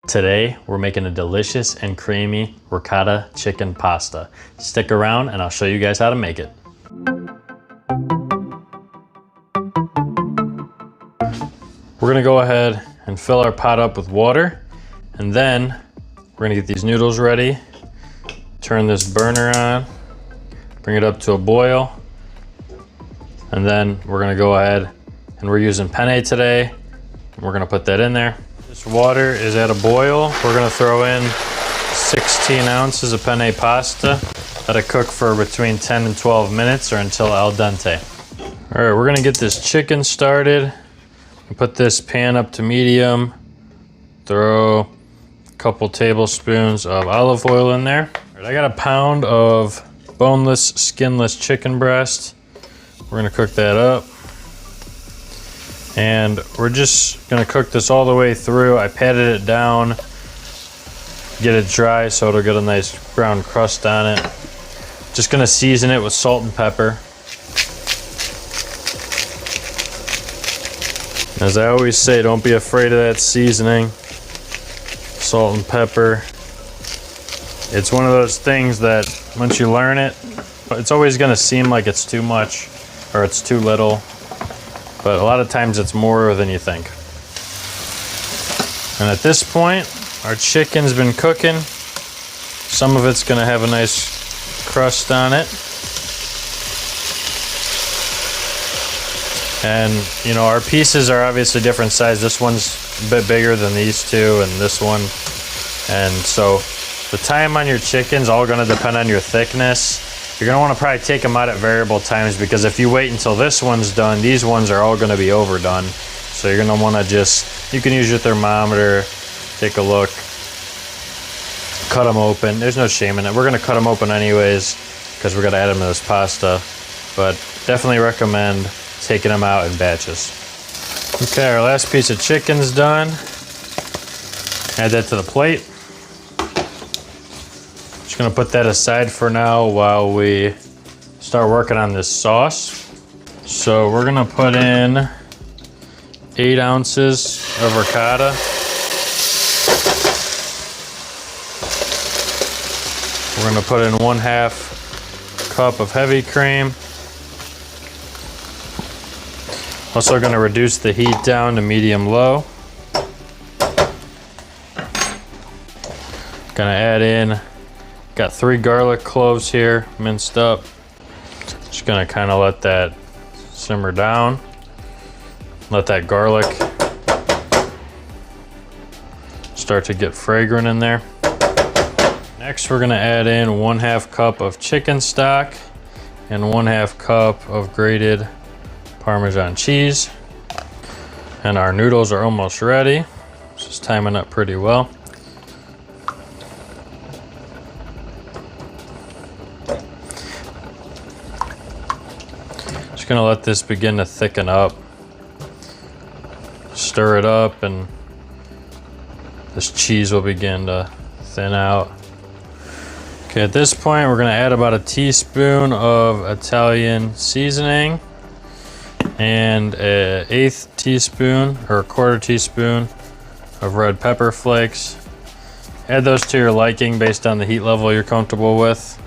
Today, we're making a delicious and creamy ricotta chicken pasta. Stick around and I'll show you guys how to make it. We're gonna go ahead and fill our pot up with water, and then we're gonna get these noodles ready. Turn this burner on, bring it up to a boil, and then we're gonna go ahead and we're using penne today. We're gonna put that in there. This water is at a boil. We're gonna throw in 16 ounces of penne pasta. Let it cook for between 10 and 12 minutes or until al dente. All right, we're gonna get this chicken started. Put this pan up to medium. Throw a couple tablespoons of olive oil in there. All right, I got a pound of boneless, skinless chicken breast. We're gonna cook that up. And we're just gonna cook this all the way through. I patted it down, get it dry so it'll get a nice brown crust on it. Just gonna season it with salt and pepper. As I always say, don't be afraid of that seasoning. Salt and pepper. It's one of those things that once you learn it, it's always gonna seem like it's too much or it's too little. But a lot of times it's more than you think. And at this point, our chicken's been cooking. Some of it's gonna have a nice crust on it. And you know, our pieces are obviously different size. This one's a bit bigger than these two and this one. And so the time on your chicken's all gonna depend on your thickness. You're gonna wanna probably take them out at variable times, because if you wait until this one's done, these ones are all gonna be overdone. So you're gonna wanna you can use your thermometer, take a look, cut them open. There's no shame in it. We're gonna cut them open anyways, because we're gonna add them to this pasta. But definitely recommend taking them out in batches. Okay, our last piece of chicken's done. Add that to the plate. Just gonna put that aside for now while we start working on this sauce. So we're gonna put in 8 ounces of ricotta. We're gonna put in 1/2 cup of heavy cream. Also gonna reduce the heat down to medium-low. Gonna add in, got 3 garlic cloves here, minced up. Just gonna kind of let that simmer down. Let that garlic start to get fragrant in there. Next, we're gonna add in 1/2 cup of chicken stock and 1/2 cup of grated Parmesan cheese. And our noodles are almost ready. Just timing up pretty well. Just gonna let this begin to thicken up. Stir it up and this cheese will begin to thin out. Okay, at this point we're gonna add about a teaspoon of Italian seasoning and an 1/8 teaspoon or 1/4 teaspoon of red pepper flakes. Add those to your liking based on the heat level you're comfortable with.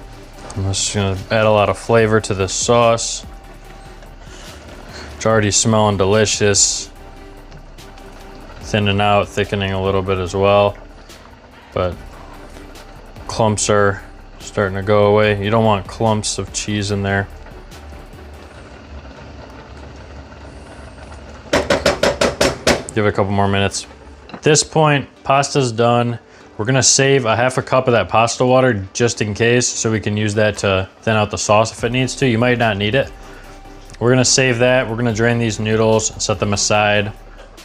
I'm just gonna add a lot of flavor to this sauce. It's already smelling delicious. Thinning out, thickening a little bit as well. But clumps are starting to go away. You don't want clumps of cheese in there. Give it a couple more minutes. At this point, pasta's done. We're gonna save a 1/2 cup of that pasta water just in case, so we can use that to thin out the sauce if it needs to. You might not need it. We're gonna save that. We're gonna drain these noodles, set them aside,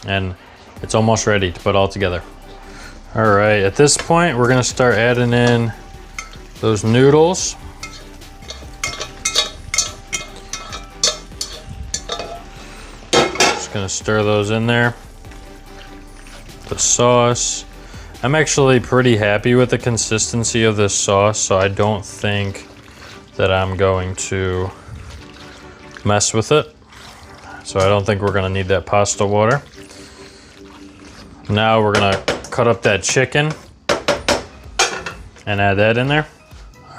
and it's almost ready to put all together. All right, at this point, we're gonna start adding in those noodles. Just gonna stir those in there. The sauce. I'm actually pretty happy with the consistency of this sauce, so I don't think that I'm going to mess with it. So I don't think we're gonna need that pasta water. Now we're gonna cut up that chicken and add that in there.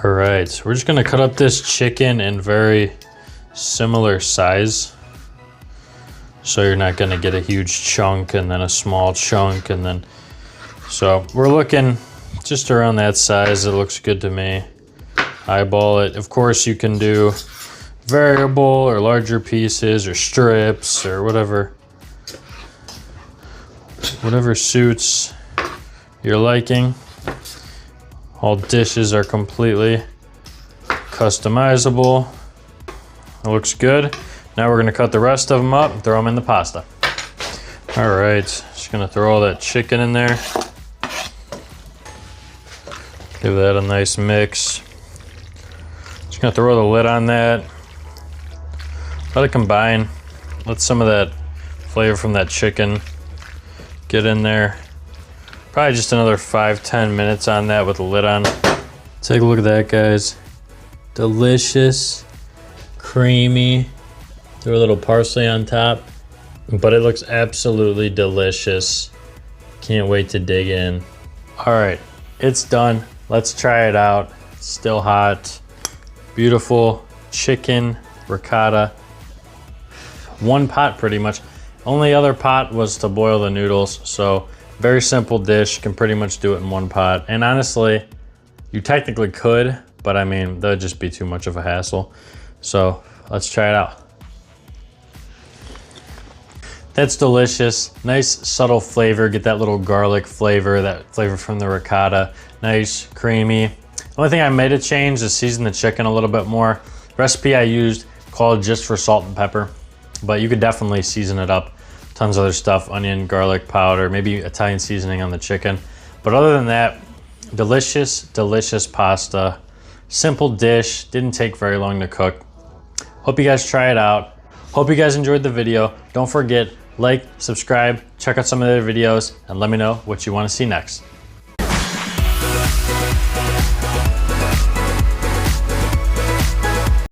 All right, so we're just gonna cut up this chicken in very similar size. So you're not gonna get a huge chunk and then a small chunk and then, so we're looking just around that size. It looks good to me. Eyeball it. Of course you can do variable or larger pieces or strips or whatever suits your liking. All dishes are completely customizable. It looks good. Now we're gonna cut the rest of them up and throw them in the pasta. All right, just gonna throw all that chicken in there. Give that a nice mix. Just gonna throw the lid on that. Let it combine. Let some of that flavor from that chicken get in there. Probably just another 5-10 minutes on that with the lid on. Take a look at that, guys. Delicious, creamy. Throw a little parsley on top, but it looks absolutely delicious. Can't wait to dig in. All right, it's done. Let's try it out. It's still hot. Beautiful chicken ricotta. One pot pretty much. Only other pot was to boil the noodles, so very simple dish. Can pretty much do it in one pot. And honestly, you technically could, but I mean, that'd just be too much of a hassle. So let's try it out. That's delicious. Nice subtle flavor. Get that little garlic flavor, that flavor from the ricotta. Nice, creamy. The only thing I made a change is season the chicken a little bit more. Recipe I used called just for salt and pepper, but you could definitely season it up. Tons of other stuff, onion, garlic powder, maybe Italian seasoning on the chicken. But other than that, delicious, delicious pasta. Simple dish, didn't take very long to cook. Hope you guys try it out. Hope you guys enjoyed the video. Don't forget, like, subscribe, check out some of the other videos, and let me know what you want to see next.